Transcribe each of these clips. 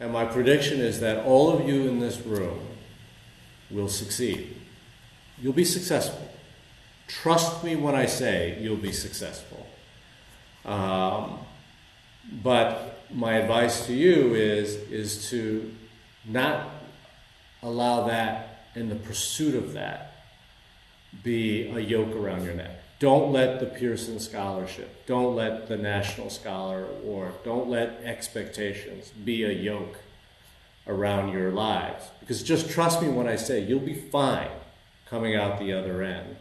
And my prediction is that all of you in this room will succeed. You'll be successful. Trust me when I say you'll be successful. But my advice to you is to not allow that and the pursuit of that be a yoke around your neck. Don't let the Pearson Scholarship, don't let the National Scholar Award, don't let expectations be a yoke around your lives. Because just trust me when I say you'll be fine coming out the other end.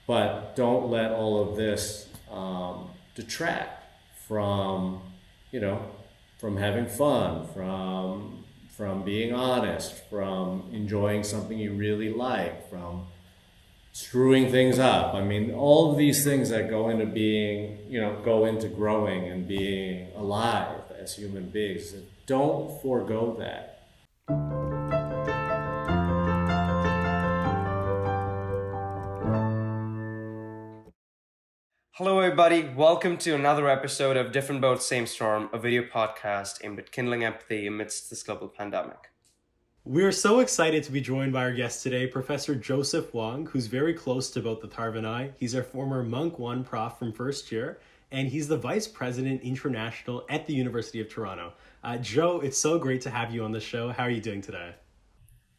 But don't let all of this detract from, from having fun, from being honest, from enjoying something you really like, from screwing things up. I mean, all of these things that go into being, go into growing and being alive as human beings. Don't forego that. Hello everybody, welcome to another episode of Different Boat, Same Storm, a video podcast aimed at kindling empathy amidst this global pandemic. We are so excited to be joined by our guest today, Professor Joseph Wong, who's very close to both Atharv and I. He's our former Munk 1 prof from first year, and he's the Vice President International at the University of Toronto. Joe, it's so great to have you on the show. How are you doing today?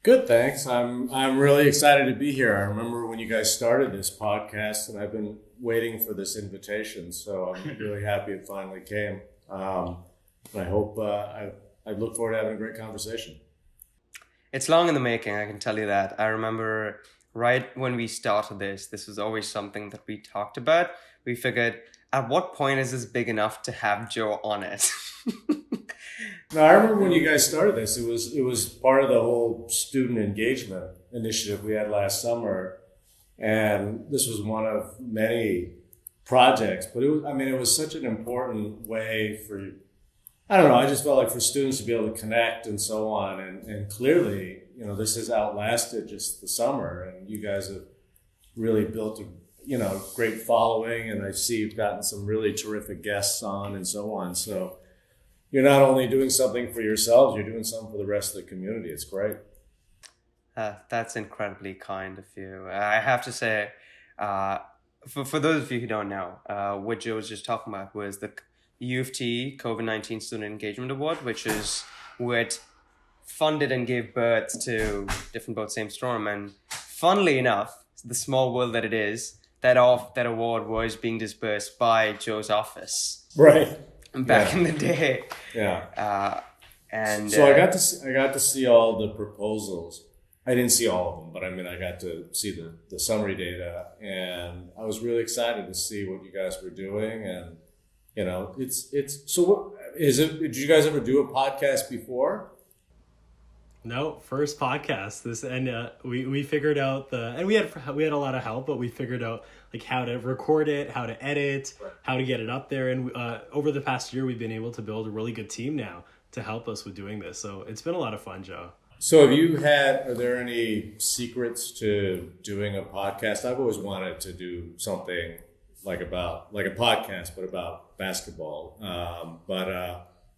Good, thanks. I'm really excited to be here. I remember when you guys started this podcast, and I've been waiting for this invitation, so I'm really happy it finally came. And I hope I look forward to having a great conversation. It's long in the making, I can tell you that. I remember right when we started this was always something that we talked about. We figured, at what point is this big enough to have Joe on it? No, I remember when you guys started this, it was part of the whole student engagement initiative we had last summer. And this was one of many projects, but it was such an important way for, I just felt like for students to be able to connect and so on. And clearly, this has outlasted just the summer, and you guys have really built a, great following, and I see you've gotten some really terrific guests on and so on. So you're not only doing something for yourselves, you're doing something for the rest of the community. It's great. That's incredibly kind of you. I have to say, for those of you who don't know, what Joe was just talking about was the U of T COVID-19 Student Engagement Award, which is what funded and gave birth to Different Boat, Same Storm. And funnily enough, the small world that it is, that award was being disbursed by Joe's office. Right. Back in the day. Yeah. And so I got to see all the proposals. I didn't see all of them, but I got to see the summary data, and I was really excited to see what you guys were doing. And it's so. What is it? Did you guys ever do a podcast before? No, first podcast. We figured out and we had a lot of help, but we figured out like how to record it, how to edit, how to get it up there, and over the past year we've been able to build a really good team now to help us with doing this. So it's been a lot of fun, Joe. So are there any secrets to doing a podcast? I've always wanted to do something like a podcast, but about basketball.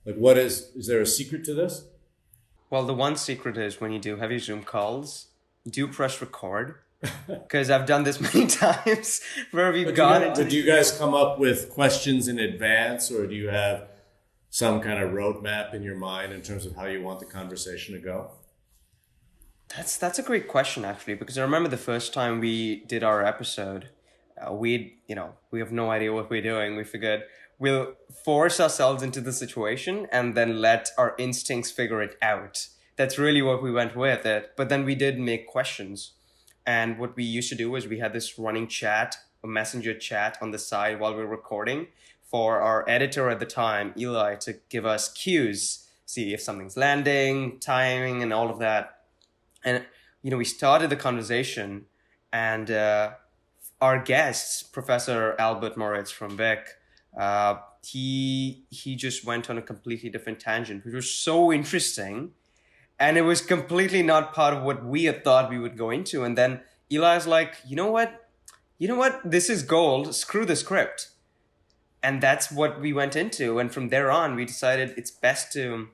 Is there a secret to this? Well, the one secret is when you do have your Zoom calls, do press record. Because I've done this many times where we've gone into... Do you guys come up with questions in advance, or do you have some kind of roadmap in your mind in terms of how you want the conversation to go? That's a great question, actually, because I remember the first time we did our episode, we have no idea what we're doing. We figured we'll force ourselves into the situation and then let our instincts figure it out. That's really what we went with it. But then we did make questions. And what we used to do is we had this running chat, a messenger chat on the side while we were recording for our editor at the time, Eli, to give us cues, see if something's landing, timing, and all of that. And, we started the conversation, and our guest, Professor Halbert from Vic, he just went on a completely different tangent, which was so interesting. And it was completely not part of what we had thought we would go into. And then Eli's like, you know what? This is gold. Screw the script. And that's what we went into. And from there on, we decided it's best to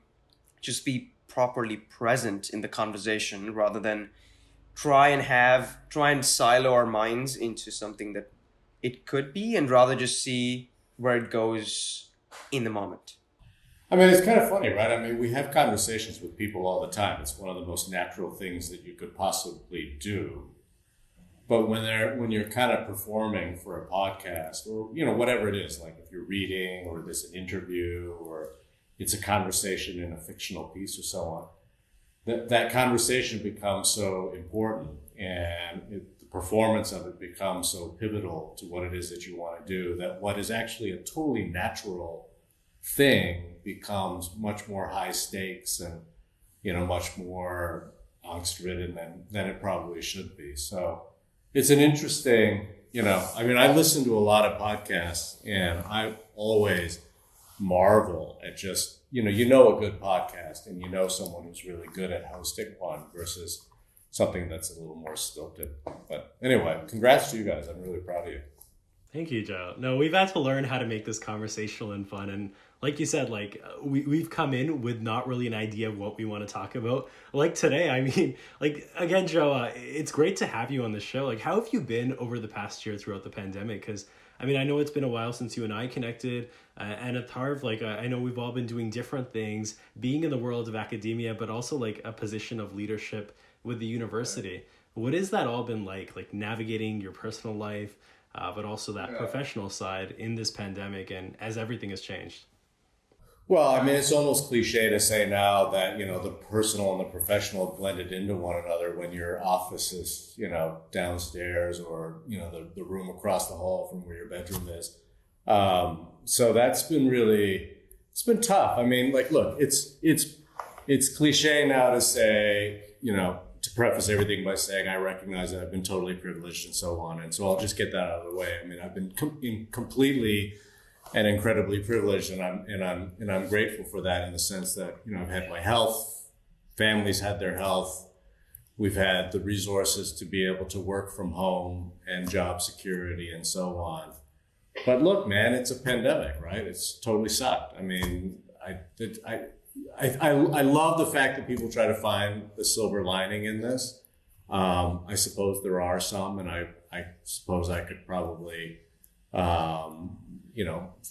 just be properly present in the conversation rather than try and silo our minds into something that it could be, and rather just see where it goes in the moment. I mean, it's kind of funny, right? I mean, we have conversations with people all the time. It's one of the most natural things that you could possibly do. But when you're kind of performing for a podcast or, whatever it is, like if you're reading or there's an interview or it's a conversation in a fictional piece or so on, that conversation becomes so important, and the performance of it becomes so pivotal to what it is that you want to do, that what is actually a totally natural thing becomes much more high stakes and, much more angst-ridden than it probably should be. So it's an interesting, I listen to a lot of podcasts, and I always marvel at just, a good podcast and someone who's really good at hosting one versus something that's a little more stilted. But anyway, congrats to you guys. I'm really proud of you. Thank you, Joe. No, we've had to learn how to make this conversational and fun. And like you said, we've come in with not really an idea of what we want to talk about. Like today, again, Joe, it's great to have you on the show. Like, how have you been over the past year throughout the pandemic? Because, I know it's been a while since you and I connected. And Atharv, I know we've all been doing different things, being in the world of academia, but also a position of leadership with the university. What has that all been like navigating your personal life, but also that professional side in this pandemic and as everything has changed? Well, it's almost cliche to say now that, the personal and the professional have blended into one another when your office is, downstairs or, the room across the hall from where your bedroom is. So that's been it's been tough. Look, it's cliche now to say, to preface everything by saying I recognize that I've been totally privileged and so on. And so I'll just get that out of the way. I've been completely and incredibly privileged, and I'm grateful for that in the sense that, I've had my health, families had their health, we've had the resources to be able to work from home and job security and so on. But look, man, it's a pandemic, right? It's totally sucked. I love the fact that people try to find the silver lining in this. I suppose there are some, and I suppose I could probably,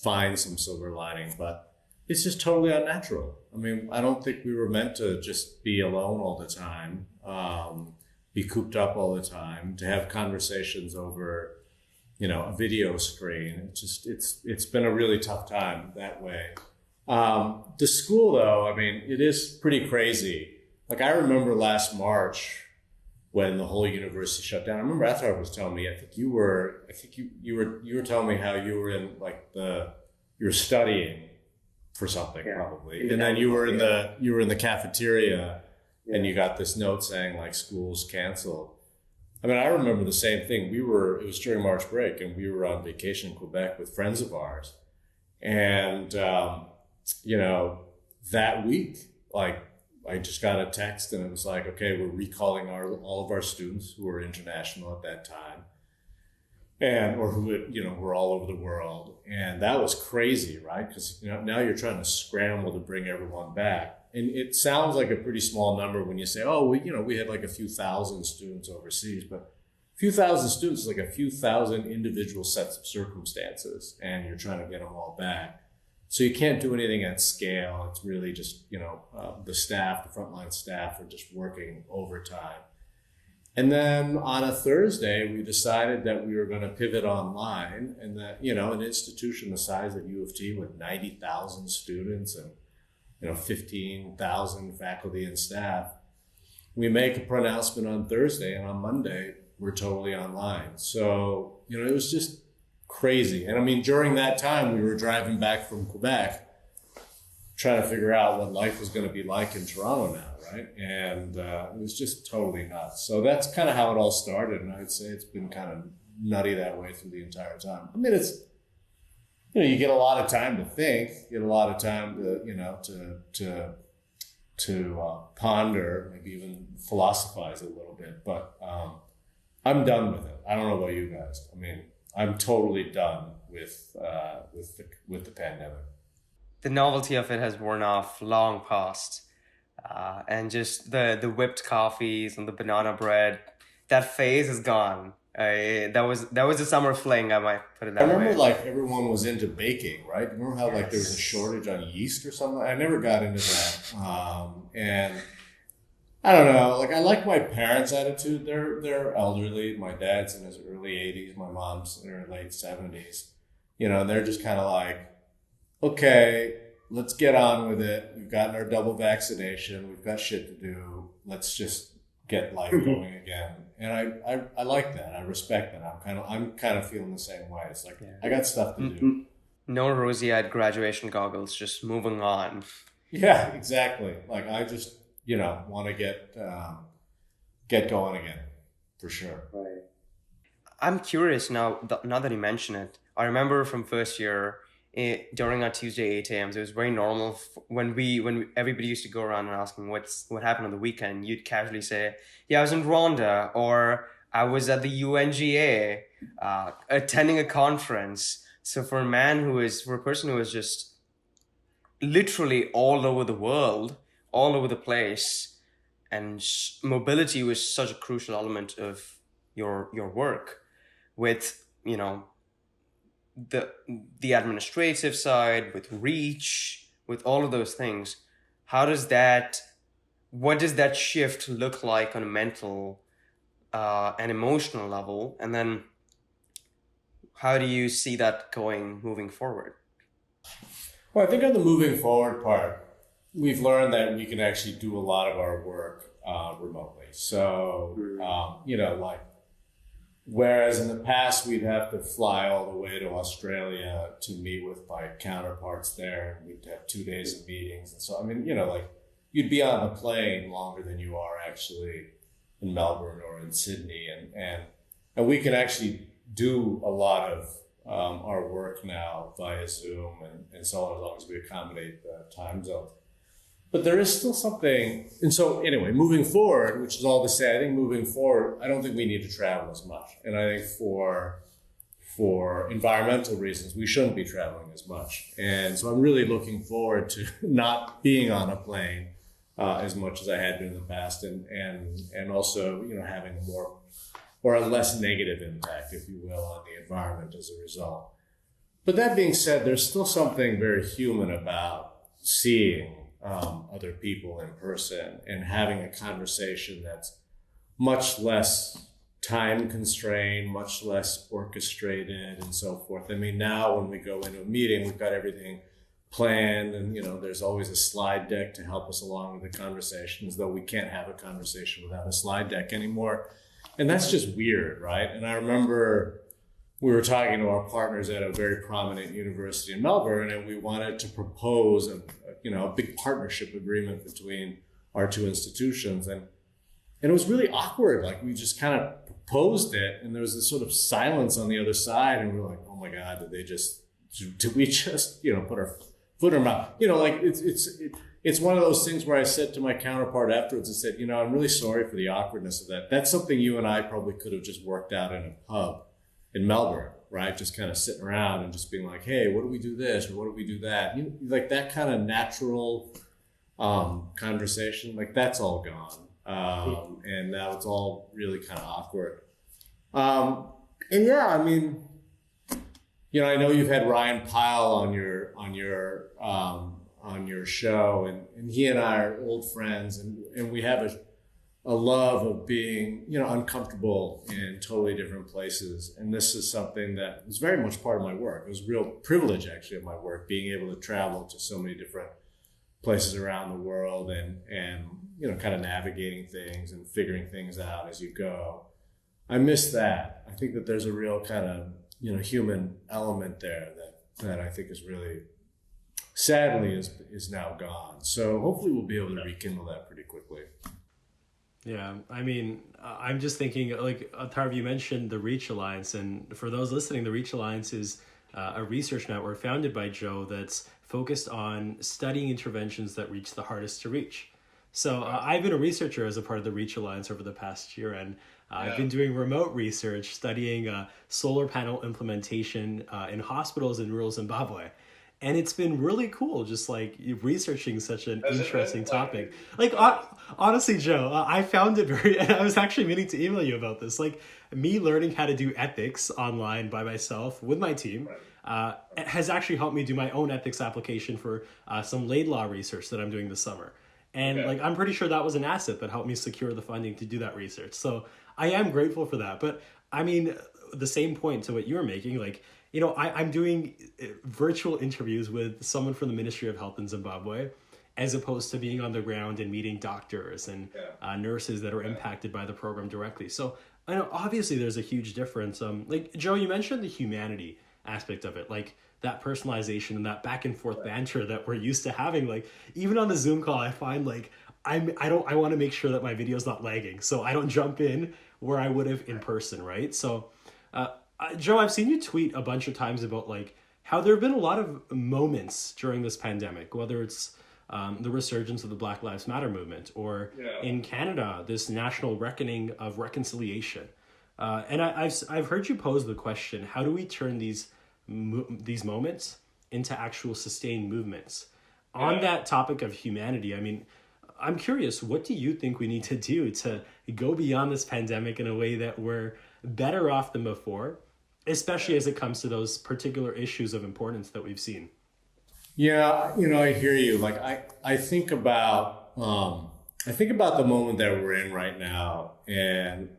find some silver lining, but it's just totally unnatural. I don't think we were meant to just be alone all the time, be cooped up all the time, to have conversations over, a video screen. It's been a really tough time that way. The school, though, it is pretty crazy. I remember last March when the whole university shut down. I remember Atharv was telling me, you were telling me how you were in you were studying for something, probably, and then you were in the cafeteria, and you got this note saying school's canceled. I remember the same thing. It was during March break, and we were on vacation in Quebec with friends of ours, and that week, I just got a text, and it was okay, we're recalling all of our students who were international at that time, or who were all over the world. And that was crazy, right? Because now you're trying to scramble to bring everyone back. And it sounds like a pretty small number when you say, we had a few thousand students overseas, but a few thousand students is a few thousand individual sets of circumstances, and you're trying to get them all back. So you can't do anything at scale. It's really just, the staff, the frontline staff are just working overtime. And then on a Thursday, we decided that we were going to pivot online, and that, an institution the size of U of T with 90,000 students and, 15,000 faculty and staff, we make a pronouncement on Thursday, and on Monday, we're totally online. So, it was just crazy. And during that time, we were driving back from Quebec, trying to figure out what life was going to be like in Toronto now, right? And it was just totally nuts. So that's kind of how it all started. And I'd say it's been kind of nutty that way through the entire time. It's, you get a lot of time to think, you get a lot of time to ponder, maybe even philosophize a little bit. But I'm done with it. I don't know about you guys. I'm totally done with the pandemic. The novelty of it has worn off long past. And just the whipped coffees and the banana bread. That phase is gone. That was a summer fling. I might put it I that remember way. like everyone was into baking, right? Remember how like there was a shortage on yeast or something? I never got into that. And I don't know. Like I like my parents' attitude. They're elderly. My dad's in his early 80s. My mom's in her late 70s. You know, and they're just kind of like, okay, let's get on with it. We've gotten our double vaccination. We've got shit to do. Let's just get life going again. And I like that. I respect that. I'm kind of feeling the same way. It's like I got stuff to do. No rosy-eyed graduation goggles. Just moving on. Yeah, exactly. Like I just want to get going again for sure. Right. I'm curious now. Now that you mention it, I remember from first year during our Tuesday 8 a.m. It was very normal when everybody used to go around and asking what happened on the weekend. You'd casually say, "Yeah, I was in Rwanda," or "I was at the UNGA attending a conference." So for a person who is just literally all over the world, all over the place, and mobility was such a crucial element of your work with the administrative side, with reach, with all of those things. What does that shift look like on a mental and emotional level, and then how do you see that moving forward? Well, I think on the moving forward part, we've learned that we can actually do a lot of our work remotely. So, like, whereas in the past we'd have to fly all the way to Australia to meet with my counterparts there, and we'd have 2 days of meetings. And so, I mean, like, you'd be on the plane longer than you are actually in Melbourne or in Sydney. And we can actually do a lot of our work now via Zoom and so on, as long as we accommodate the time zones. But there is still something, and so anyway, moving forward, which is all to say, I think moving forward, I don't think we need to travel as much. And I think for environmental reasons, we shouldn't be traveling as much. And so I'm really looking forward to not being on a plane as much as I had been in the past, and also, having more or a less negative impact, if you will, on the environment as a result. But that being said, there's still something very human about seeing other people in person and having a conversation that's much less time constrained, much less orchestrated, and so forth. I mean, now when we go into a meeting, we've got everything planned, and there's always a slide deck to help us along with the conversation, as though we can't have a conversation without a slide deck anymore. And that's just weird, right? And I remember we were talking to our partners at a very prominent university in Melbourne, and we wanted to propose a big partnership agreement between our two institutions. And it was really awkward. Like, we just kind of proposed it, and there was this sort of silence on the other side, and we were like, oh my God, did we just put our foot in our mouth? It's one of those things where I said to my counterpart afterwards, I said, I'm really sorry for the awkwardness of that. That's something you and I probably could have just worked out in a pub in Melbourne, right? Just kind of sitting around and just being like, hey, what do we do this? Or what do we do that? Like that kind of natural conversation, like that's all gone. And now it's all really kind of awkward. And yeah, I mean, I know you've had Ryan Pyle on your show, and he and I are old friends, and we have a love of being, uncomfortable in totally different places. And this is something that was very much part of my work. It was a real privilege, actually, of my work, being able to travel to so many different places around the world and kind of navigating things and figuring things out as you go. I miss that. I think that there's a real kind of, human element there that I think is really, sadly, is now gone. So hopefully we'll be able to rekindle that pretty quickly. Yeah, I mean, I'm just thinking, like, Atharv, you mentioned the Reach Alliance, and for those listening, the Reach Alliance is a research network founded by Joe that's focused on studying interventions that reach the hardest to reach. So I've been a researcher as a part of the Reach Alliance over the past year, and I've been doing remote research studying solar panel implementation in hospitals in rural Zimbabwe. And it's been really cool, just like researching such an Has it interesting been? topic. Like, honestly, Joe, I found it very, and I was actually meaning to email you about this. Like, me learning how to do ethics online by myself with my team has actually helped me do my own ethics application for some Laidlaw research that I'm doing this summer. And Okay. like, I'm pretty sure that was an asset that helped me secure the funding to do that research. So I am grateful for that. But I mean, the same point to what you were making, like, you know, I'm doing virtual interviews with someone from the Ministry of Health in Zimbabwe, as opposed to being on the ground and meeting doctors and nurses that are impacted by the program directly. So I know obviously there's a huge difference. Like Joe, you mentioned the humanity aspect of it, like that personalization and that back and forth banter that we're used to having. Like even on the Zoom call, I find like I want to make sure that my video's not lagging, so I don't jump in where I would have in person, right? So. Joe, I've seen you tweet a bunch of times about like how there have been a lot of moments during this pandemic, whether it's the resurgence of the Black Lives Matter movement or in Canada, this national reckoning of reconciliation. And I've heard you pose the question, how do we turn these moments into actual sustained movements? On that topic of humanity, I mean, I'm curious, what do you think we need to do to go beyond this pandemic in a way that we're better off than before, especially as it comes to those particular issues of importance that we've seen? Yeah, you know, I hear you. Like I think about the moment that we're in right now, and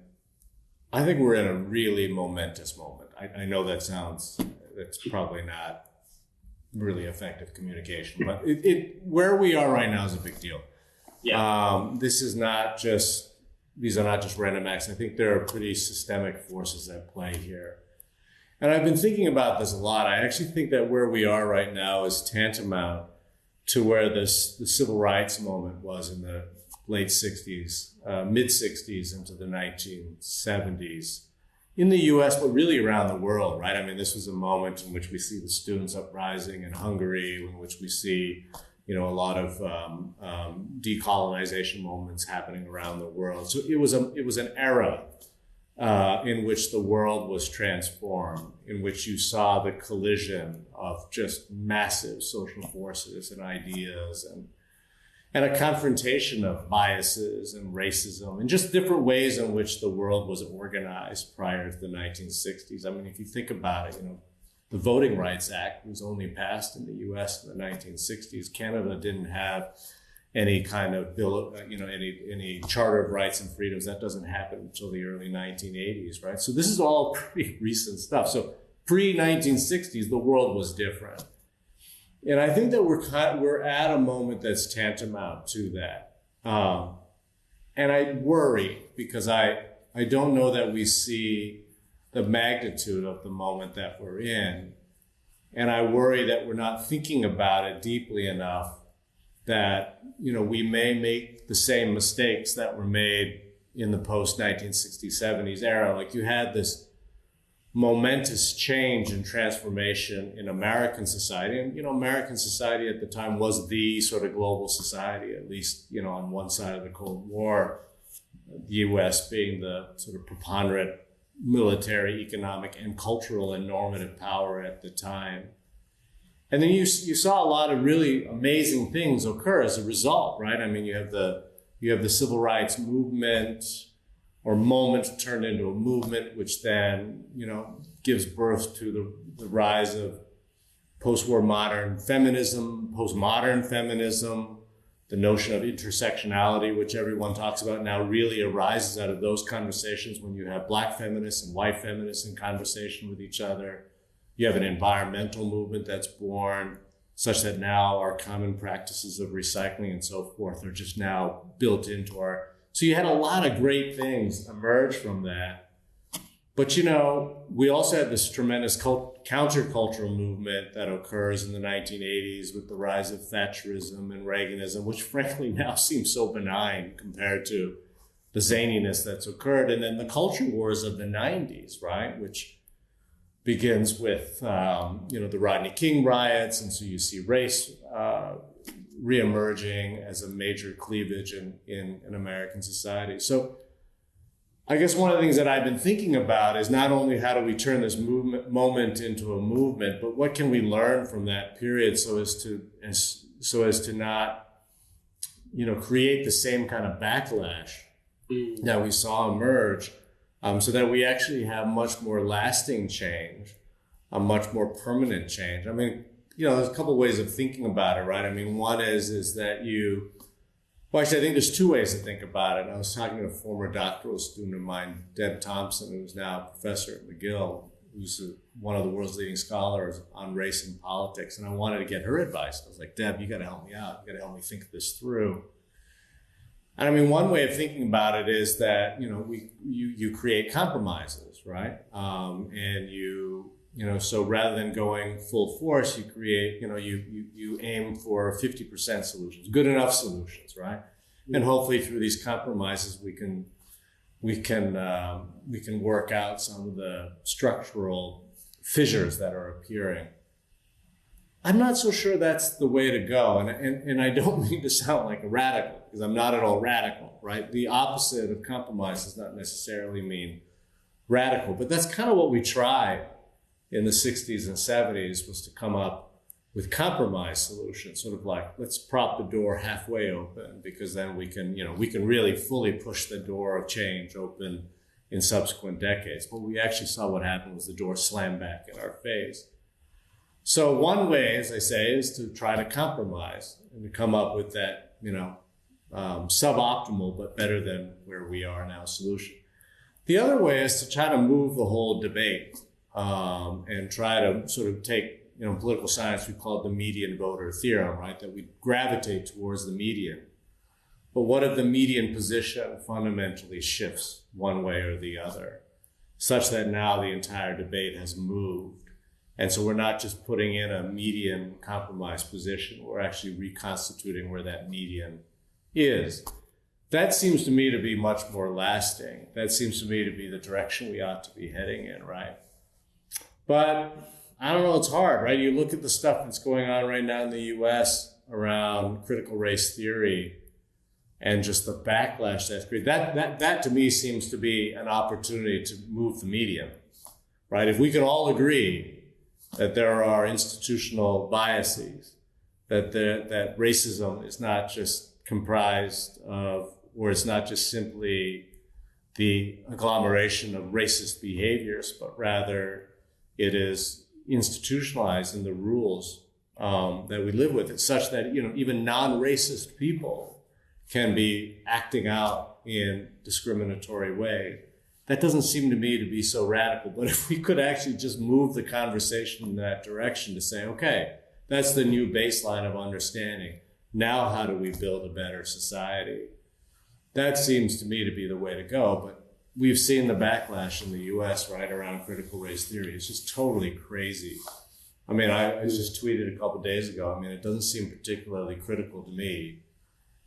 I think we're in a really momentous moment. I know that's probably not really effective communication, but where we are right now is a big deal. Yeah. These are not just random acts. I think there are pretty systemic forces at play here. And I've been thinking about this a lot. I actually think that where we are right now is tantamount to where the civil rights moment was in the late 60s, mid 60s into the 1970s in the US, but really around the world, right? I mean, this was a moment in which we see the students uprising in Hungary, in which we see a lot of decolonization moments happening around the world. So it was an era in which the world was transformed, in which you saw the collision of just massive social forces and ideas and a confrontation of biases and racism and just different ways in which the world was organized prior to the 1960s. I mean, if you think about it, the Voting Rights Act was only passed in the U.S. in the 1960s. Canada didn't have any kind of bill, any charter of rights and freedoms. That doesn't happen until the early 1980s, right? So this is all pretty recent stuff. So pre-1960s, the world was different. And I think that we're at a moment that's tantamount to that. And I worry because I don't know that we see the magnitude of the moment that we're in. And I worry that we're not thinking about it deeply enough, that, we may make the same mistakes that were made in the post-1960s, 70s era. Like you had this momentous change and transformation in American society. And, American society at the time was the sort of global society, at least, on one side of the Cold War, the U.S. being the sort of preponderant military, economic, and cultural and normative power at the time. And then you saw a lot of really amazing things occur as a result, right? I mean, you have the civil rights movement or moment turned into a movement, which then, gives birth to the rise of postmodern feminism, the notion of intersectionality, which everyone talks about now, really arises out of those conversations when you have Black feminists and white feminists in conversation with each other. You have an environmental movement that's born such that now our common practices of recycling and so forth are just now built into our... So you had a lot of great things emerge from that. But, we also had this tremendous countercultural movement that occurs in the 1980s with the rise of Thatcherism and Reaganism, which frankly now seems so benign compared to the zaniness that's occurred. And then the culture wars of the 90s, right, which begins with, the Rodney King riots. And so you see race reemerging as a major cleavage in American society. So I guess one of the things that I've been thinking about is not only how do we turn this moment into a movement, but what can we learn from that period so as to not, create the same kind of backlash that we saw emerge, so that we actually have much more lasting change, a much more permanent change. I mean, there's a couple of ways of thinking about it, right? I mean, one is that well, actually, I think there's two ways to think about it. I was talking to a former doctoral student of mine, Deb Thompson, who's now a professor at McGill, who's one of the world's leading scholars on race and politics. And I wanted to get her advice. I was like, Deb, you got to help me out. You got to help me think this through. And I mean, one way of thinking about it is that, you create compromises, right? So rather than going full force, you create, you aim for 50% solutions, good enough solutions, right? And hopefully through these compromises, we can work out some of the structural fissures that are appearing. I'm not so sure that's the way to go. And I don't mean to sound like a radical, because I'm not at all radical, right? The opposite of compromise does not necessarily mean radical, but that's kind of what we tried in the 60s and 70s, was to come up with compromise solutions, sort of like, let's prop the door halfway open, because then we can really fully push the door of change open in subsequent decades. But we actually saw what happened was the door slammed back in our face. So one way, as I say, is to try to compromise and to come up with that, suboptimal but better than where we are now solution. The other way is to try to move the whole debate, and try to sort of take, in political science, we call it the median voter theorem, right? That we gravitate towards the median. But what if the median position fundamentally shifts one way or the other, such that now the entire debate has moved? And so we're not just putting in a median compromise position, we're actually reconstituting where that median is. That seems to me to be much more lasting. That seems to me to be the direction we ought to be heading in, right? But I don't know, it's hard, right? You look at the stuff that's going on right now in the US around critical race theory and just the backlash that's created. That to me seems to be an opportunity to move the median, right? If we can all agree that there are institutional biases, that racism is not just comprised of, or it's not just simply the agglomeration of racist behaviors, but rather it is institutionalized in the rules that we live with. It's such that even non-racist people can be acting out in discriminatory ways. That doesn't seem to me to be so radical. But if we could actually just move the conversation in that direction to say, okay, that's the new baseline of understanding. Now, how do we build a better society? That seems to me to be the way to go. But we've seen the backlash in the US, right, around critical race theory. It's just totally crazy. I mean, I just tweeted a couple of days ago. I mean, it doesn't seem particularly critical to me,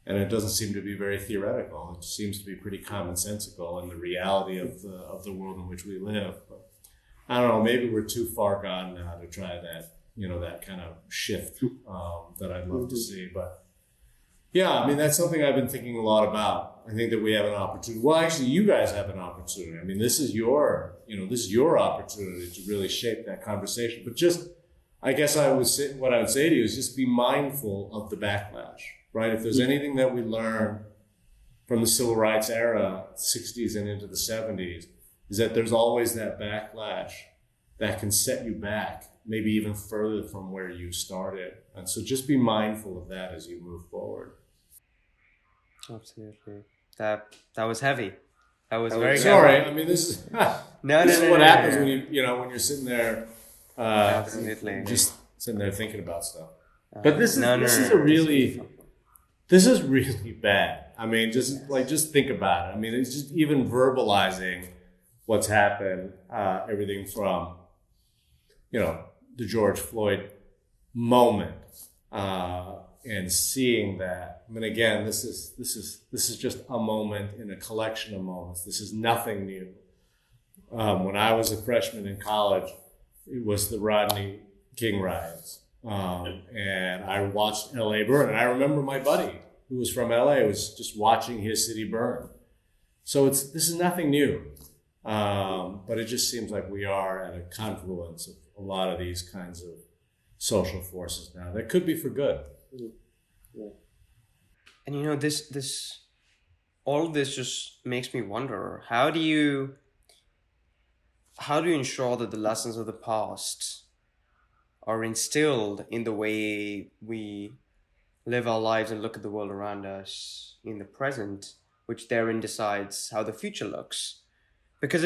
and it doesn't seem to be very theoretical. It seems to be pretty commonsensical in the reality of the world in which we live. But I don't know, maybe we're too far gone now to try that, that kind of shift that I'd love to see. But yeah, I mean, that's something I've been thinking a lot about. I think that we have an opportunity. Well, actually, you guys have an opportunity. I mean, this is your opportunity to really shape that conversation. But just, I guess what I would say to you is just be mindful of the backlash, right? If there's anything that we learn from the civil rights era, 60s and into the 70s, is that there's always that backlash that can set you back, maybe even further from where you started. And so just be mindful of that as you move forward. Absolutely. That was heavy. That was very sorry. heavy. I mean, this is no, this is what happens when when you're sitting there, absolutely, just sitting there thinking about stuff. But this is really bad. I mean, just think about it. I mean, it's just even verbalizing what's happened. Everything from the George Floyd moment. And seeing that, I mean, again, this is just a moment in a collection of moments. This is nothing new. When I was a freshman in college, it was the Rodney King riots, and I watched LA burn. And I remember my buddy who was from LA was just watching his city burn. So this is nothing new, but it just seems like we are at a confluence of a lot of these kinds of social forces now that could be for good. And you know, this all of this just makes me wonder, how do you ensure that the lessons of the past are instilled in the way we live our lives and look at the world around us in the present, which therein decides how the future looks? Because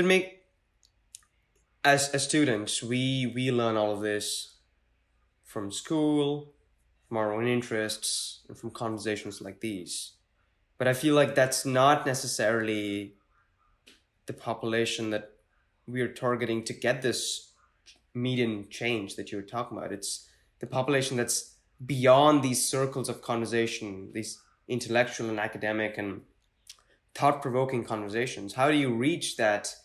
as students, we learn all of this from school, from our own interests, and from conversations like these. But I feel like that's not necessarily the population that we are targeting to get this median change that you were talking about. It's the population that's beyond these circles of conversation, these intellectual and academic and thought-provoking conversations. How do you reach that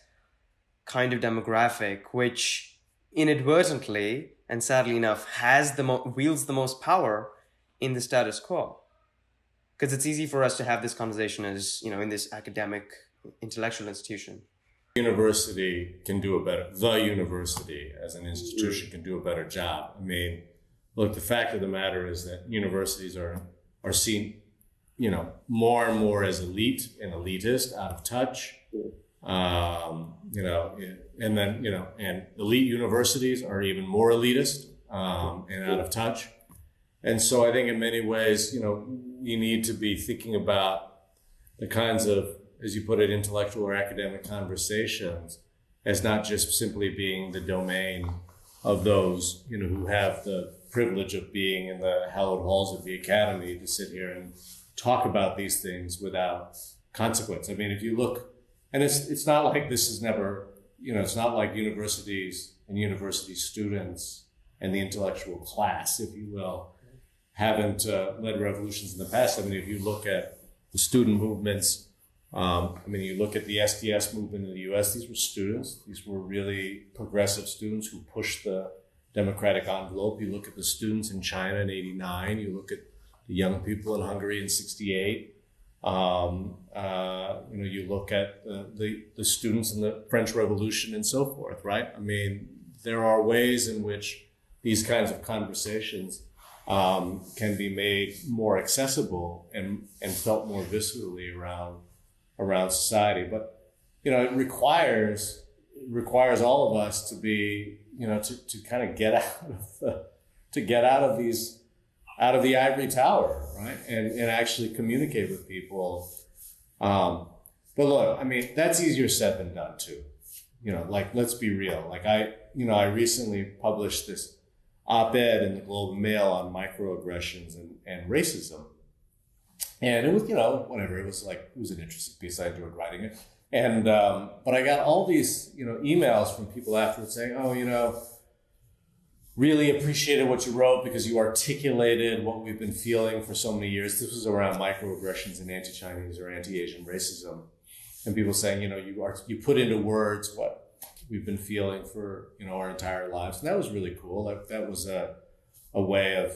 kind of demographic which inadvertently and sadly enough wields the most power in the status quo? Because it's easy for us to have this conversation as, you know, in this academic intellectual institution. The university as an institution can do a better job. I mean, look, the fact of the matter is that universities are seen, you know, more and more as elite and elitist, out of touch. You know, and then, you know, and elite universities are even more elitist and out of touch. And so I think in many ways, you know, you need to be thinking about the kinds of, as you put it, intellectual or academic conversations as not just simply being the domain of those, you know, who have the privilege of being in the hallowed halls of the academy to sit here and talk about these things without consequence. I mean, if you look, and it's not like this is never, you know, it's not like universities and university students and the intellectual class, if you will, haven't led revolutions in the past. I mean, if you look at the student movements, I mean, you look at the SDS movement in the US, these were students. These were really progressive students who pushed the democratic envelope. You look at the students in China in '89. You look at the young people in Hungary in '68. You know, you look at the students in the French Revolution and so forth, right? I mean, there are ways in which these kinds of conversations can be made more accessible and felt more viscerally around society. But, you know, it requires all of us to be, you know, to kind of get out of the ivory tower, right? And actually communicate with people. But look, I mean, that's easier said than done too. You know, like, let's be real. Like I recently published this op-ed in the Globe and Mail on microaggressions and racism. And it was, you know, whatever, it was an interesting piece. I enjoyed writing it. And, but I got all these, you know, emails from people afterwards saying, oh, you know, really appreciated what you wrote because you articulated what we've been feeling for so many years. This was around microaggressions and anti-Chinese or anti-Asian racism. And people saying, you know, you put into words what we've been feeling for, you know, our entire lives. And that was really cool. That was a way of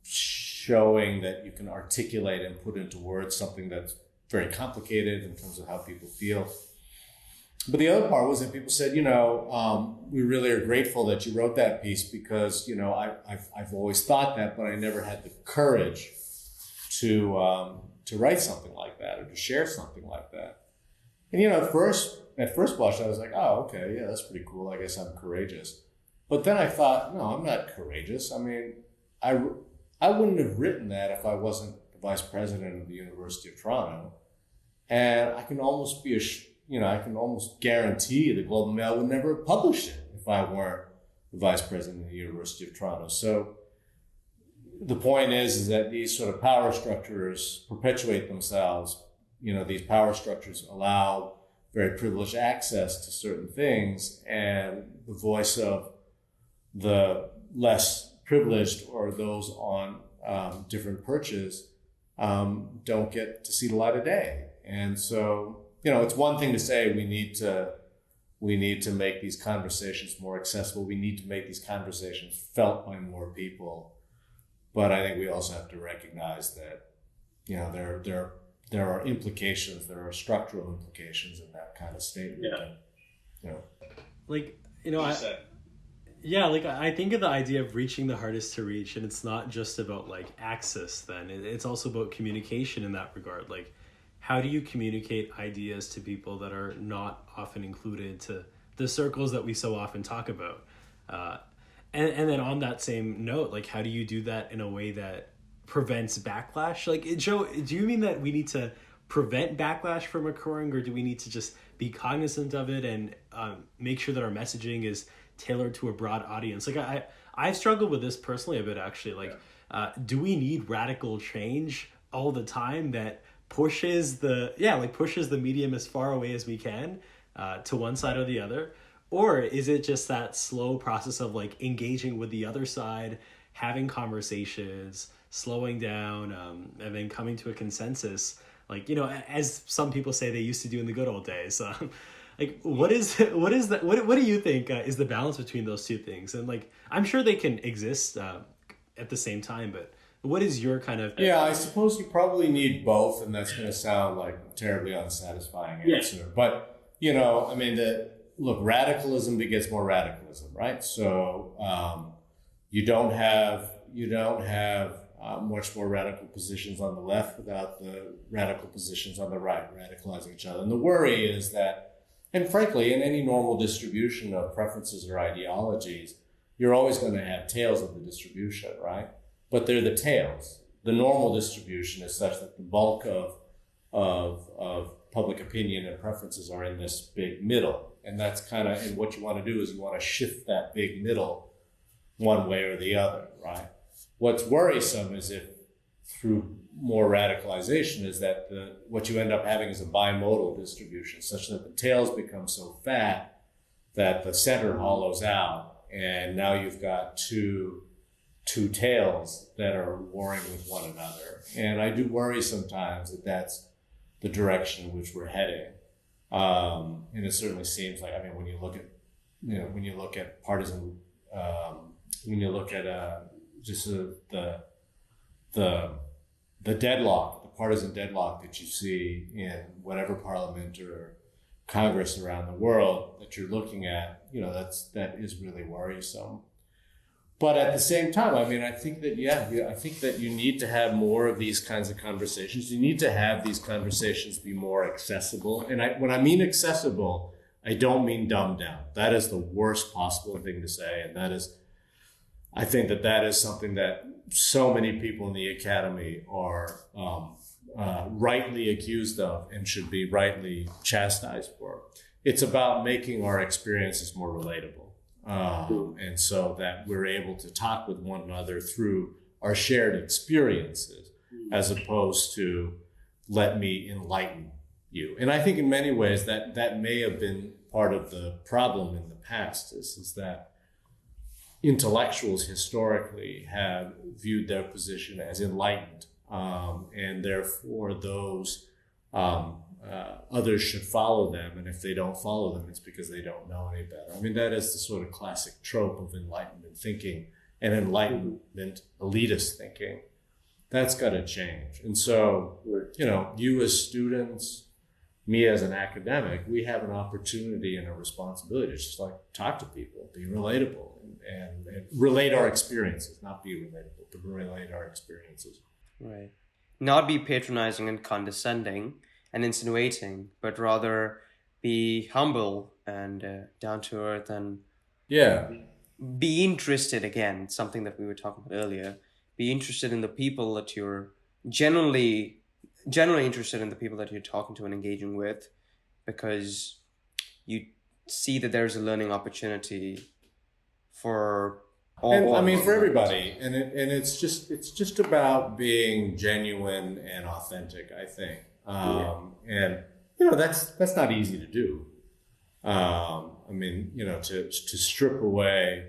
showing that you can articulate and put into words something that's very complicated in terms of how people feel. But the other part was that people said, you know, we really are grateful that you wrote that piece because, you know, I've always thought that, but I never had the courage to write something like that or to share something like that. And, you know, at first blush, I was like, oh, okay, yeah, that's pretty cool. I guess I'm courageous. But then I thought, no, I'm not courageous. I mean, I wouldn't have written that if I wasn't the vice president of the University of Toronto. And I can almost I can almost guarantee the Globe and Mail would never have published it if I weren't the vice president of the University of Toronto. So the point is that these sort of power structures perpetuate themselves. You know, these power structures allow very privileged access to certain things, and the voice of the less privileged or those on different perches don't get to see the light of day. And so, you know, it's one thing to say we need to make these conversations more accessible. We need to make these conversations felt by more people. But I think we also have to recognize that, you know, there are there are implications, there are structural implications in that kind of statement. Yeah. You know, Like, I think of the idea of reaching the hardest to reach, and it's not just about like access then. It's also about communication in that regard. Like, how do you communicate ideas to people that are not often included to the circles that we so often talk about? And then on that same note, like, how do you do that in a way that prevents backlash? Like, Joe, do you mean that we need to prevent backlash from occurring, or do we need to just be cognizant of it and make sure that our messaging is tailored to a broad audience? Like, I've struggled with this personally a bit, actually. Like, do we need radical change all the time that pushes the medium as far away as we can to one side or the other? Or is it just that slow process of like engaging with the other side, having conversations, slowing down, and then coming to a consensus? Like, you know, as some people say they used to do in the good old days. Like, what do you think is the balance between those two things? And like, I'm sure they can exist at the same time, but what is your kind of... Yeah, I suppose you probably need both, and that's going to sound like a terribly unsatisfying answer. Yeah. But, you know, I mean, look, radicalism begets more radicalism, right? So you don't have much more radical positions on the left without the radical positions on the right radicalizing each other. And the worry is that, and frankly, in any normal distribution of preferences or ideologies, you're always going to have tails of the distribution, right? But they're the tails. The normal distribution is such that the bulk of public opinion and preferences are in this big middle. And that's kind of, and what you want to do is you want to shift that big middle one way or the other, right? What's worrisome is if through more radicalization is that what you end up having is a bimodal distribution, such that the tails become so fat that the center hollows out, and now you've got two tails that are warring with one another. And I do worry sometimes that that's the direction in which we're heading. And it certainly seems like, I mean, when you look at partisan, when you look at just the deadlock, the partisan deadlock that you see in whatever parliament or Congress around the world that you're looking at, you know, that is really worrisome. But at the same time, I mean, I think that you need to have more of these kinds of conversations. You need to have these conversations be more accessible. And when I mean accessible, I don't mean dumbed down. That is the worst possible thing to say. And I think that is something that so many people in the academy are rightly accused of and should be rightly chastised for. It's about making our experiences more relatable. And so that we're able to talk with one another through our shared experiences, as opposed to let me enlighten you. And I think in many ways that may have been part of the problem in the past is that intellectuals historically have viewed their position as enlightened, and therefore those others should follow them, and if they don't follow them, it's because they don't know any better. I mean, that is the sort of classic trope of Enlightenment thinking and Enlightenment elitist thinking. That's got to change. And so, you know, you as students, me as an academic, we have an opportunity and a responsibility to just like talk to people, be relatable, and relate our experiences, not be relatable, but relate our experiences. Right. Not be patronizing and condescending and insinuating, but rather be humble and down to earth, and be interested. Again, something that we were talking about earlier. Be interested in the people that you're generally interested in, the people that you're talking to and engaging with, because you see that there's a learning opportunity for all. And I mean, for everybody, and it's just about being genuine and authentic, I think. And you know, that's not easy to do. I mean, you know, to strip away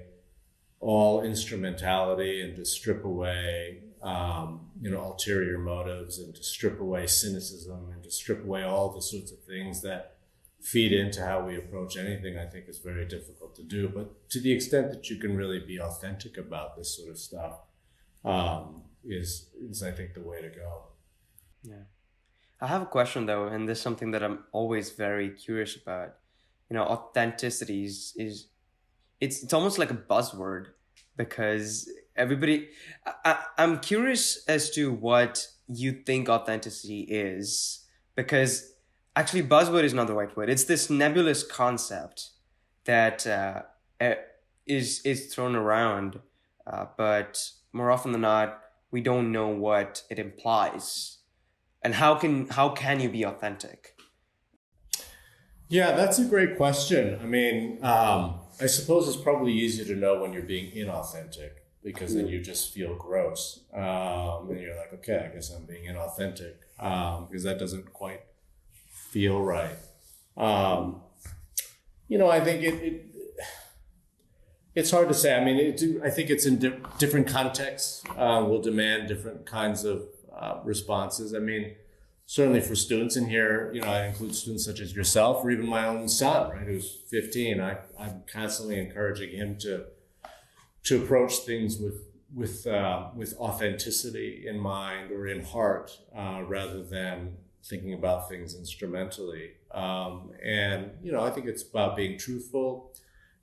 all instrumentality and to strip away, you know, ulterior motives, and to strip away cynicism, and to strip away all the sorts of things that feed into how we approach anything, I think is very difficult to do. But to the extent that you can really be authentic about this sort of stuff, is I think the way to go. Yeah. I have a question though, and this is something that I'm always very curious about. Authenticity is it's almost like a buzzword because everybody. I'm curious as to what you think authenticity is, because actually buzzword is not the right word. It's this nebulous concept that is thrown around, but more often than not, we don't know what it implies. And how can you be authentic? Yeah, that's a great question. I mean, I suppose it's probably easier to know when you're being inauthentic because then you just feel gross. And you're like, okay, I guess I'm being inauthentic because that doesn't quite feel right. I think it's hard to say. I mean, I think it's in different contexts will demand different kinds of responses. I mean, certainly for students in here, I include students such as yourself or even my own son, right, who's 15. I'm constantly encouraging him to approach things with authenticity in mind or in heart rather than thinking about things instrumentally. And I think it's about being truthful.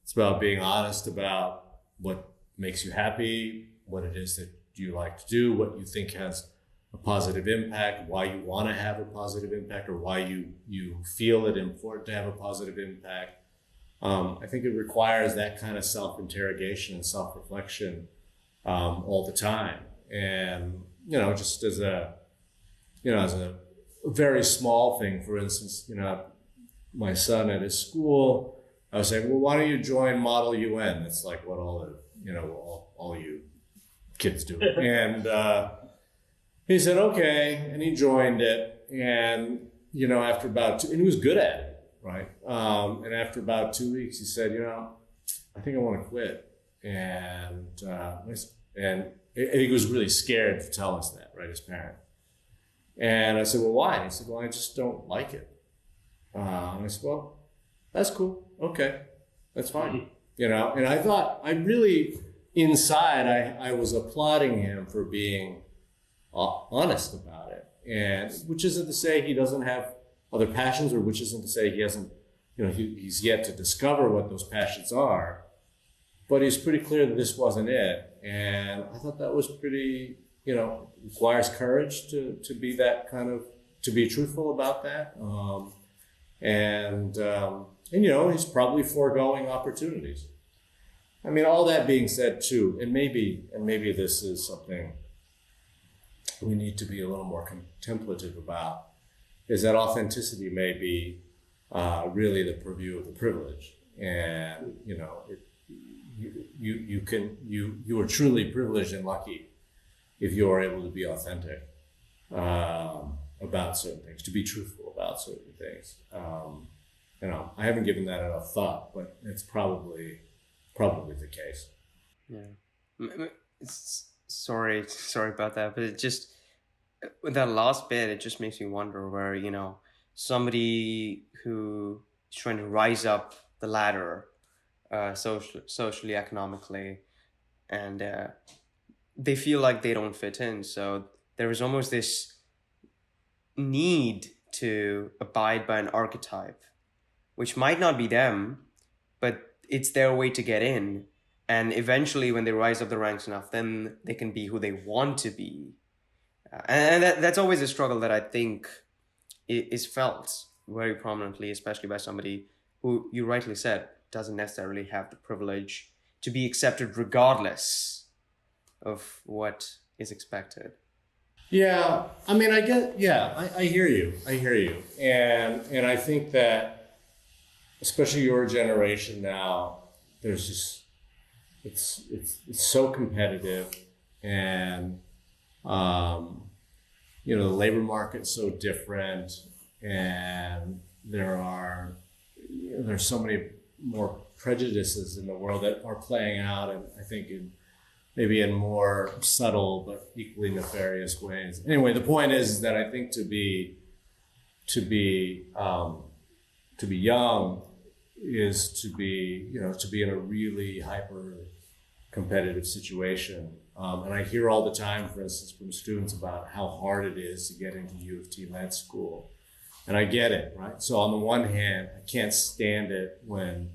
It's about being honest about what makes you happy, what it is that you like to do, what you think has a positive impact, why you want to have a positive impact, or why you feel it important to have a positive impact. I think it requires that kind of self-interrogation and self-reflection all the time. And, just as a very small thing, for instance, my son at his school, I was saying, well, why don't you join Model UN? That's like what all you kids do. And he said, okay. And he joined it. And, after about and he was good at it, right? And after about 2 weeks, he said, I think I want to quit. And he was really scared to tell us that, right, his parent. And I said, well, why? And he said, well, I just don't like it. And I said, well, that's cool. Okay, that's fine. And I thought, inside, I was applauding him for being honest about it. And which isn't to say he doesn't have other passions, or which isn't to say he hasn't, he's yet to discover what those passions are. But he's pretty clear that this wasn't it. And I thought that was pretty, requires courage to be that kind of, to be truthful about that. And he's probably foregoing opportunities. I mean, all that being said too, and maybe this is something we need to be a little more contemplative about, is that authenticity may be really the purview of the privileged. And, you are truly privileged and lucky if you are able to be authentic about certain things, to be truthful about certain things. I haven't given that enough thought, but it's probably the case. Yeah. Sorry about that, but it just, with that last bit, it just makes me wonder where, somebody who is trying to rise up the ladder, socially, economically, and they feel like they don't fit in. So there is almost this need to abide by an archetype, which might not be them, but it's their way to get in. And eventually, when they rise up the ranks enough, then they can be who they want to be. And that's always a struggle that I think is felt very prominently, especially by somebody who, you rightly said, doesn't necessarily have the privilege to be accepted regardless of what is expected. Yeah, I mean, I hear you. And I think that, especially your generation now, there's just, it's so competitive, and the labor market's so different, and there's so many more prejudices in the world that are playing out, and I think maybe in more subtle but equally nefarious ways. Anyway, the point is that I think to be young is to be in a really hyper competitive situation And I hear all the time, for instance, from students about how hard it is to get into U of T med school. And I get it, right? So on the one hand, I can't stand it when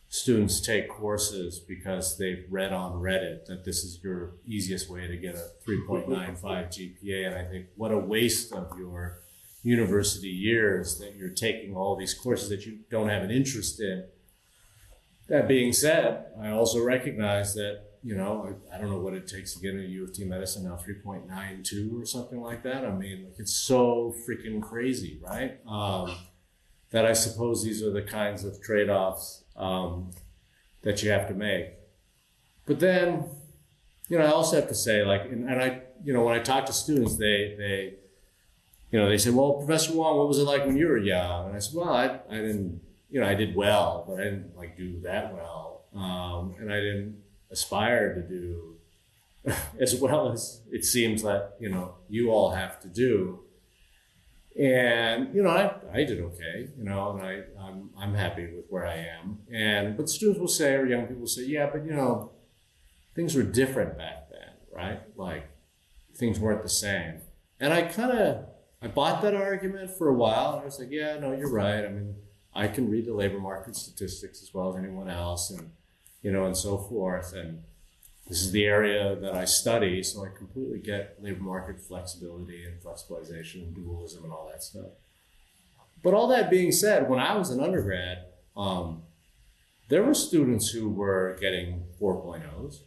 students take courses because they've read on Reddit that this is your easiest way to get a 3.95 GPA. And I think, what a waste of your university years that you're taking all these courses that you don't have an interest in. That being said, I also recognize that, I don't know what it takes to get into U of T medicine now, 3.92 or something like that. I mean, like, it's so freaking crazy, right? That I suppose these are the kinds of trade-offs that you have to make. But then, I also have to say, like, and I, when I talk to students, they say, well, Professor Wong, what was it like when you were young? And I said, well, I didn't, I did well, but I didn't like do that well. And I didn't aspire to do as well as it seems that, you all have to do. And, I did okay, and I'm happy with where I am. But students will say, or young people will say, yeah, but, things were different back then, right? Like, things weren't the same. And I bought that argument for a while. And I was like, yeah, no, you're right. I mean, I can read the labor market statistics as well as anyone else, and, and so forth. And this is the area that I study, so I completely get labor market flexibility and flexibilization and dualism and all that stuff. But all that being said, when I was an undergrad, there were students who were getting 4.0s.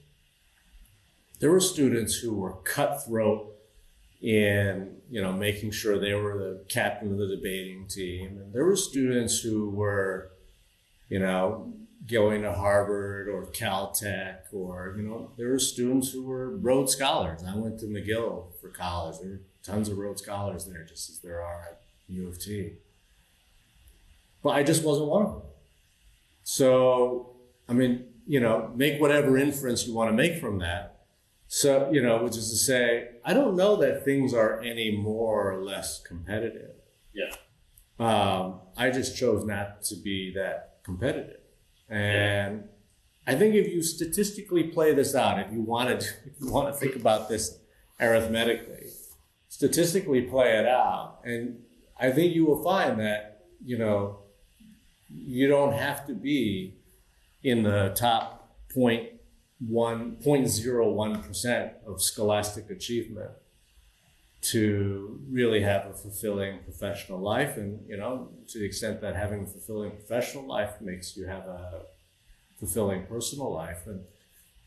There were students who were cutthroat in, making sure they were the captain of the debating team. And there were students who were, going to Harvard or Caltech, or, there were students who were Rhodes Scholars. I went to McGill for college. There were tons of Rhodes Scholars there, just as there are at U of T. But I just wasn't one of them. So, I mean, make whatever inference you want to make from that. So, which is to say, I don't know that things are any more or less competitive. Yeah. I just chose not to be that competitive. And I think if you statistically play this out, if you want to think about this arithmetically, statistically play it out, and I think you will find that, you don't have to be in the top 0.01% of scholastic achievement to really have a fulfilling professional life. And, to the extent that having a fulfilling professional life makes you have a fulfilling personal life. And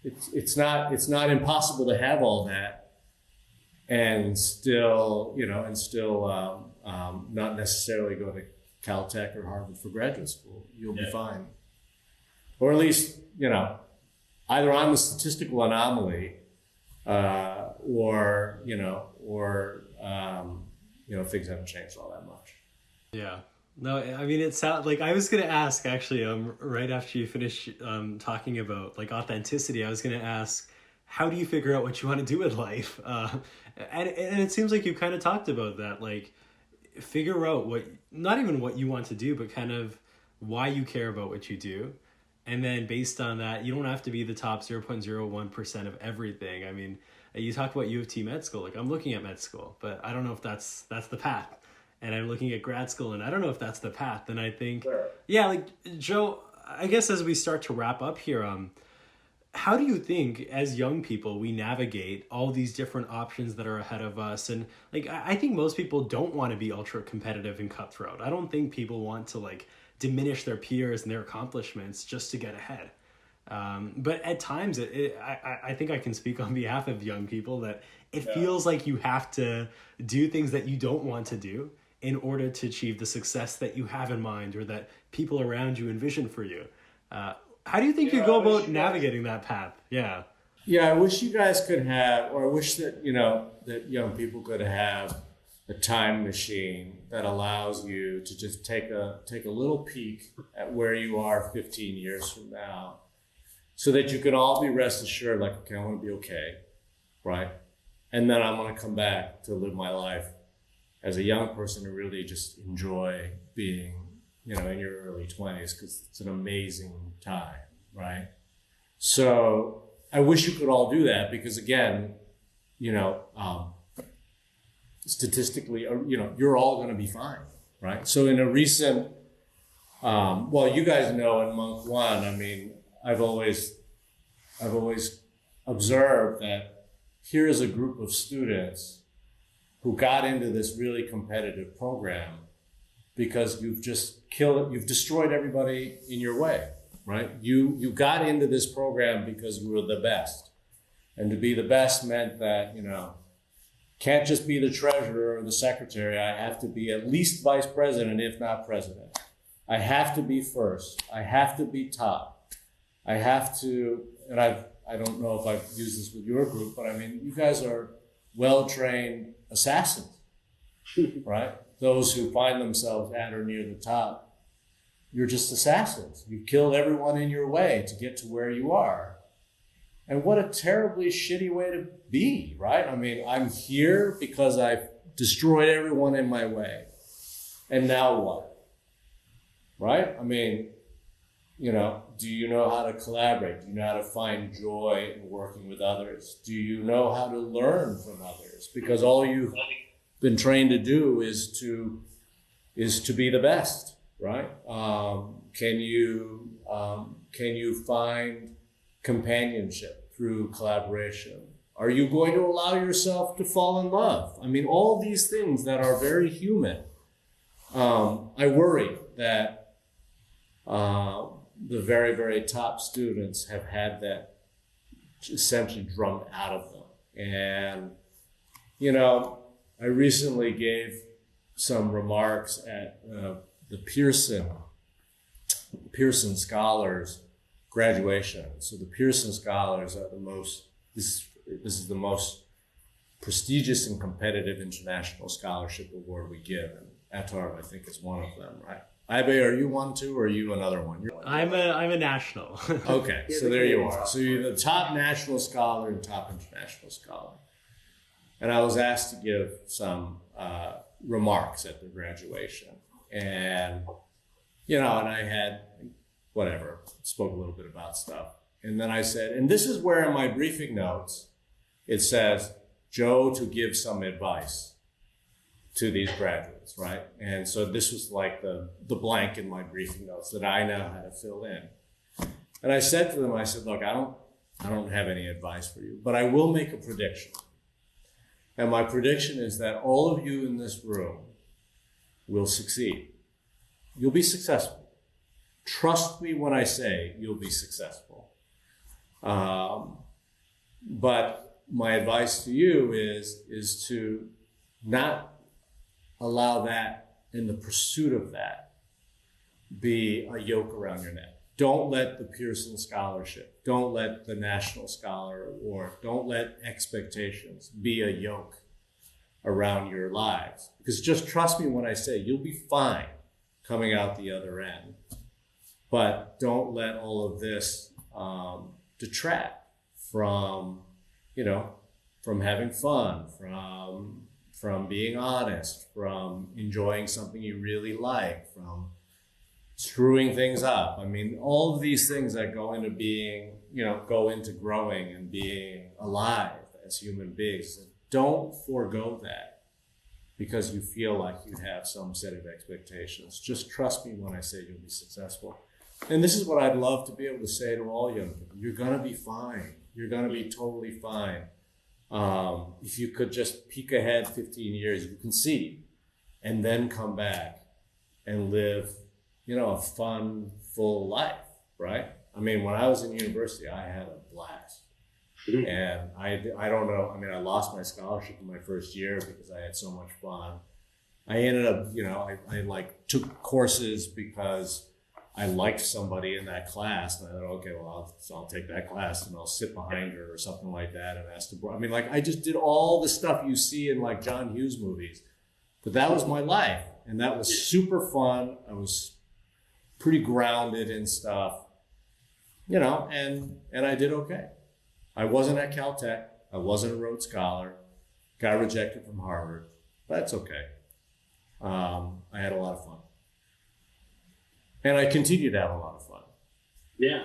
it's not impossible to have all that and still, not necessarily go to Caltech or Harvard for graduate school. You'll be fine. Or at least, either I'm a statistical anomaly, or things haven't changed all that much. Yeah. No, I mean, it sounds like I was going to ask, actually, right after you finish talking about like authenticity, I was going to ask, how do you figure out what you want to do in life? And it seems like you kind of talked about that, like figure out not even what you want to do, but kind of why you care about what you do. And then based on that, you don't have to be the top 0.01% of everything. I mean, you talk about U of T med school, like I'm looking at med school, but I don't know if that's the path. And I'm looking at grad school and I don't know if that's the path. And I think, Sure. Yeah, like Joe, I guess as we start to wrap up here, how do you think as young people we navigate all these different options that are ahead of us? And like, I think most people don't want to be ultra competitive and cutthroat. I don't think people want to like diminish their peers and their accomplishments just to get ahead. But at times, I think I can speak on behalf of young people that it feels like you have to do things that you don't want to do in order to achieve the success that you have in mind or that people around you envision for you. How do you think you go about navigating that path? Yeah. Yeah, I wish you guys could have, or I wish that, that young people could have a time machine that allows you to just take a little peek at where you are 15 years from now, so that you can all be rest assured, like, okay, I want to be okay, right? And then I'm going to come back to live my life as a young person and really just enjoy being, in your early 20s, because it's an amazing time, right? So I wish you could all do that because again, statistically, you're all going to be fine, right? So in a recent, you guys know in Munk 1, I mean, I've always observed that here's a group of students who got into this really competitive program because you've destroyed everybody in your way, right? You got into this program because you were the best. And to be the best meant that, can't just be the treasurer or the secretary. I have to be at least vice president, if not president. I have to be first. I have to be top. I have to, and I don't know if I've used this with your group, but I mean, you guys are well-trained assassins, right? Those who find themselves at or near the top, you're just assassins. You killed everyone in your way to get to where you are. And what a terribly shitty way to be, right? I mean, I'm here because I've destroyed everyone in my way. And now what? Right? I mean, do you know how to collaborate? Do you know how to find joy in working with others? Do you know how to learn from others? Because all you've been trained to do is to be the best, right? Can you find companionship through collaboration? Are you going to allow yourself to fall in love? I mean, all these things that are very human. I worry that the very, very top students have had that essentially drummed out of them. And, I recently gave some remarks at the Pearson Scholars graduation. So the Pearson Scholars are this is the most prestigious and competitive international scholarship award we give. And Atharv, I think, is one of them, right? Abhay, are you one too, or are you another one? I'm a national. Okay, so there you are. So you're the top national scholar and top international scholar. And I was asked to give some remarks at the graduation. And, and I had, spoke a little bit about stuff. And then I said, and this is where in my briefing notes, it says, Joe to give some advice to these graduates, right? And so this was like the blank in my briefing notes that I now had to fill in. And I said to them, look, I don't have any advice for you, but I will make a prediction. And my prediction is that all of you in this room will succeed. You'll be successful. Trust me when I say you'll be successful. But my advice to you is to not allow that, in the pursuit of that, be a yoke around your neck. Don't let the Pearson Scholarship, don't let the National Scholar Award, don't let expectations be a yoke around your lives. Because just trust me when I say you'll be fine coming out the other end. But don't let all of this detract from, from having fun, from being honest, from enjoying something you really like, from screwing things up. I mean, all of these things that go into being, go into growing and being alive as human beings. Don't forego that because you feel like you have some set of expectations. Just trust me when I say you'll be successful. And this is what I'd love to be able to say to all young people. You're going to be fine. You're going to be totally fine. If you could just peek ahead 15 years, you can see, and then come back and live, a fun, full life, right? I mean, when I was in university, I had a blast. And I don't know, I lost my scholarship in my first year because I had so much fun. I ended up, I took courses because I liked somebody in that class, and I thought, okay, well, I'll take that class and I'll sit behind her or something like that and ask to. I just did all the stuff you see in John Hughes movies, but that was my life, and that was super fun. I was pretty grounded in stuff, and I did okay. I wasn't at Caltech. I wasn't a Rhodes Scholar. Got rejected from Harvard. That's okay. I had a lot of fun. And I continue to have a lot of fun. Yeah.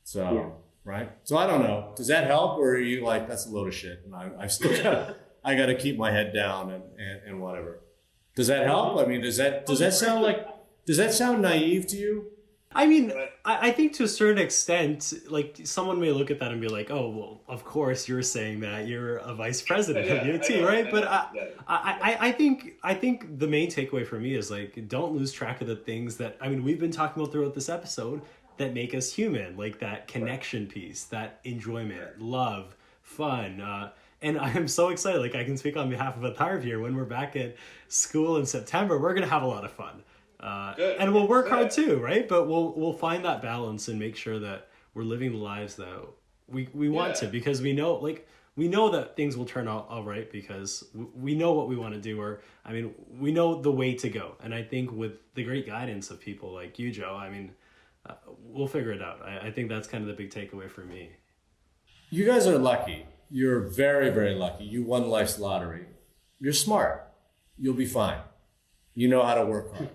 So right? So I don't know. Does that help, or are you like, that's a load of shit, and I still I got to keep my head down and whatever? Does that help? I mean, does that sound naive to you? I mean, I think to a certain extent, like someone may look at that and be like, "Oh, well, of course you're saying that. You're a vice president of UT, right?" But I think the main takeaway for me is like, don't lose track of the things that we've been talking about throughout this episode that make us human, like that connection piece, that enjoyment, love, fun. And I am so excited. Like I can speak on behalf of Atharv here. When we're back at school in September, we're gonna have a lot of fun. And we'll work hard too, right? But we'll find that balance and make sure that we're living the lives that we want to, because we know that things will turn out all right, because we know what we want to do, or we know the way to go. And I think with the great guidance of people like you, Joe, we'll figure it out. I think that's kind of the big takeaway for me. You guys are lucky. You're very, very lucky. You won life's lottery. You're smart. You'll be fine. You know how to work hard.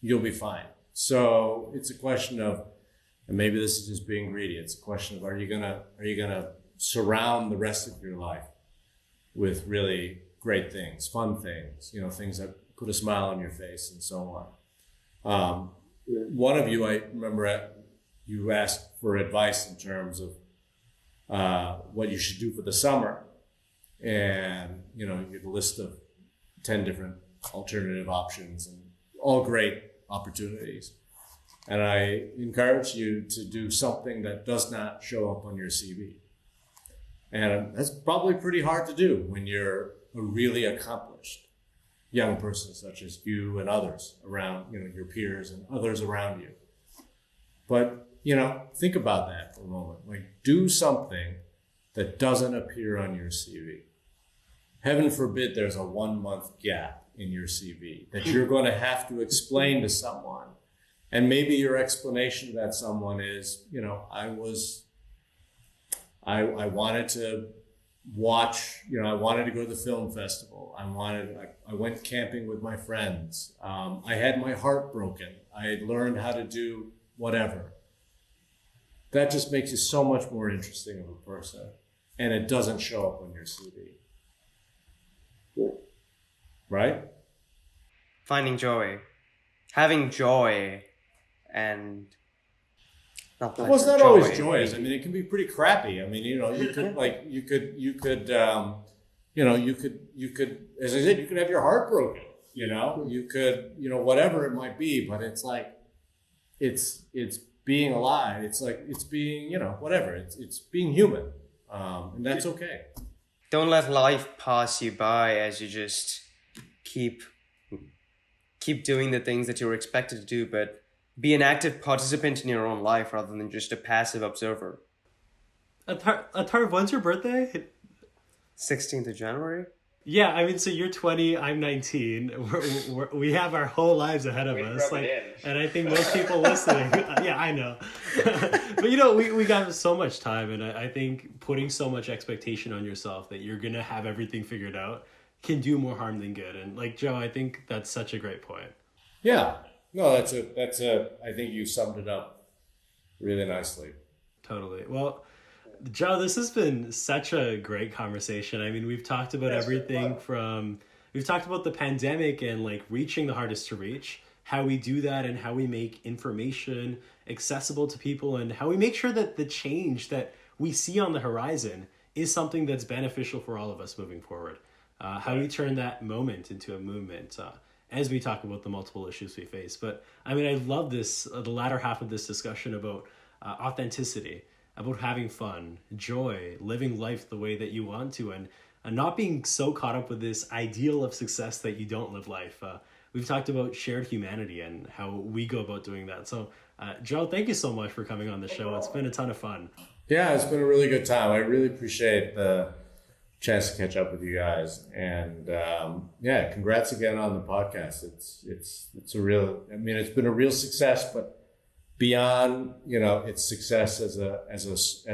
You'll be fine. So it's a question of, and maybe this is just being greedy, it's a question of, are you gonna surround the rest of your life with really great things, fun things, things that put a smile on your face and so on. One of you, I remember you asked for advice in terms of what you should do for the summer. And, you had a list of 10 different alternative options, and all great opportunities. And I encourage you to do something that does not show up on your CV. And that's probably pretty hard to do when you're a really accomplished young person, such as you and others around, your peers and others around you. But, think about that for a moment. Like, do something that doesn't appear on your CV. Heaven forbid there's a 1-month gap in your CV that you're going to have to explain to someone. And maybe your explanation to that someone is, I wanted to watch, I wanted to go to the film festival. I went camping with my friends. I had my heart broken. I had learned how to do whatever. That just makes you so much more interesting of a person. And it doesn't show up on your CV. Right? Finding joy. Having joy and not well, it's not joy. Always joyous. It can be pretty crappy. You could, as I said, you could have your heart broken, you could, whatever it might be, but it's like, it's being alive. It's like, it's being, whatever, it's being human. And that's okay. Don't let life pass you by as you just keep doing the things that you're expected to do, but be an active participant in your own life rather than just a passive observer. Atharv, when's your birthday? 16th of January. Yeah, so you're 20, I'm 19. We have our whole lives ahead of us. And I think most people listening, yeah, I know. But we got so much time, and I think putting so much expectation on yourself that you're gonna have everything figured out can do more harm than good. And like Joe, I think that's such a great point. Yeah. No, that's I think you summed it up really nicely. Totally. Well, Joe, this has been such a great conversation. We've talked about everything from, we've talked about the pandemic and like reaching the hardest to reach, how we do that and how we make information accessible to people, and how we make sure that the change that we see on the horizon is something that's beneficial for all of us moving forward. How we turn that moment into a movement as we talk about the multiple issues we face. But I love this, the latter half of this discussion about authenticity, about having fun, joy, living life the way that you want to, and not being so caught up with this ideal of success that you don't live life. We've talked about shared humanity and how we go about doing that. So, Joe, thank you so much for coming on the show. It's been a ton of fun. Yeah, it's been a really good time. I really appreciate the chance to catch up with you guys, and congrats again on the podcast. It's a real, it's been a real success, but beyond its success as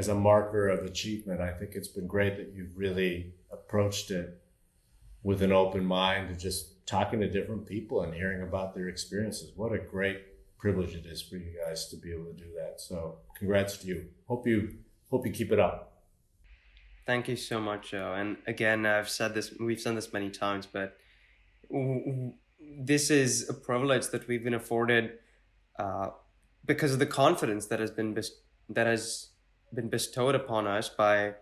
a marker of achievement, I think it's been great that you've really approached it with an open mind and just talking to different people and hearing about their experiences. What a great privilege it is for you guys to be able to do that. So congrats to you. Hope Hope you keep it up. Thank you so much, Joe. And again, we've said this many times, but this is a privilege that we've been afforded because of the confidence that has been bestowed upon us by,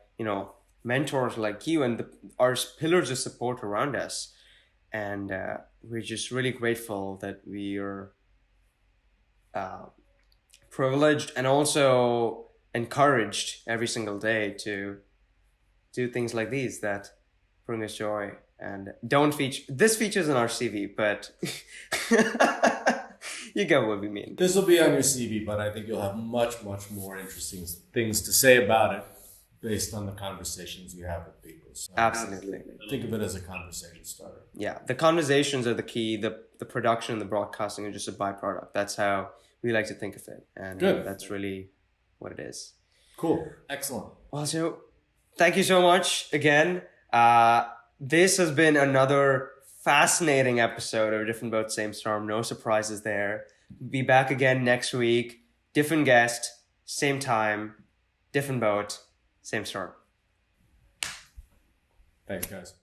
mentors like you and our pillars of support around us. And we're just really grateful that we are privileged and also encouraged every single day to do things like these that bring us joy. And this features in our CV, but you get what we mean. This will be on your CV, but I think you'll have much, much more interesting things to say about it based on the conversations you have with people. So Absolutely. Think of it as a conversation starter. Yeah, the conversations are the key. The production, the broadcasting are just a byproduct. That's how we like to think of it. And Good. That's really what it is. Cool. Excellent. Well, so thank you so much again. This has been another fascinating episode of Different Boat, Same Storm. No surprises there. Be back again next week. Different guest, same time, different boat, same storm. Thanks, guys.